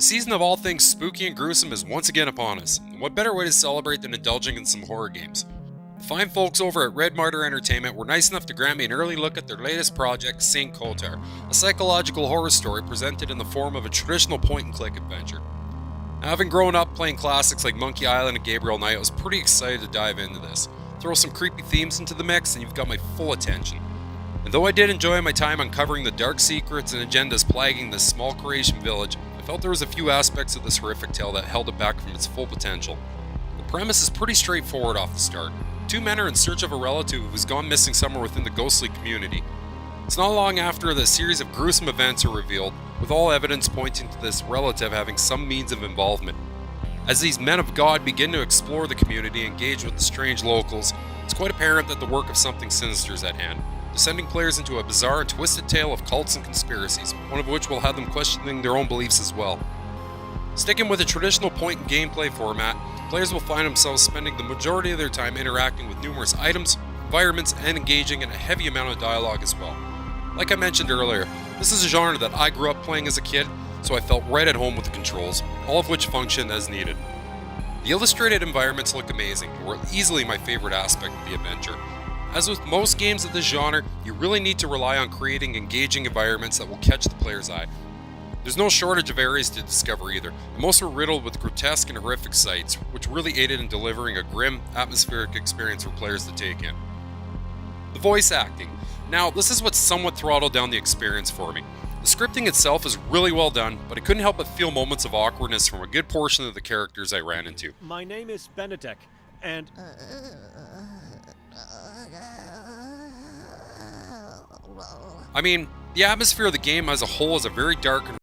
season of all things spooky and gruesome is once again upon us, and what better way to celebrate than indulging in some horror games? The fine folks over at Red Martyr Entertainment were nice enough to grant me an early look at their latest project, St. Kotar, a psychological horror story presented in the form of a traditional point-and-click adventure. Now, having grown up playing classics like Monkey Island and Gabriel Knight, I was pretty excited to dive into this. Throw some creepy themes into the mix, and you've got my full attention. And though I did enjoy my time uncovering the dark secrets and agendas plaguing this small Croatian village, I felt there was a few aspects of this horrific tale that held it back from its full potential. The premise is pretty straightforward off the start. Two men are in search of a relative who's gone missing somewhere within the ghostly community. It's not long after the series of gruesome events are revealed, with all evidence pointing to this relative having some means of involvement. As these men of God begin to explore the community and engage with the strange locals, it's quite apparent that the work of something sinister is at hand, sending players into a bizarre and twisted tale of cults and conspiracies, one of which will have them questioning their own beliefs as well. Sticking with a traditional point and gameplay format, players will find themselves spending the majority of their time interacting with numerous items, environments, and engaging in a heavy amount of dialogue as well. Like I mentioned earlier, this is a genre that I grew up playing as a kid, so I felt right at home with the controls, all of which function as needed. The illustrated environments look amazing and were easily my favorite aspect of the adventure. As with most games of this genre, you really need to rely on creating engaging environments that will catch the player's eye. There's no shortage of areas to discover either, and most were riddled with grotesque and horrific sights, which really aided in delivering a grim, atmospheric experience for players to take in. The voice acting. Now, this is what somewhat throttled down the experience for me. The scripting itself is really well done, but I couldn't help but feel moments of awkwardness from a good portion of the characters I ran into. My name is Benedek, and I mean, the atmosphere of the game as a whole is a very dark and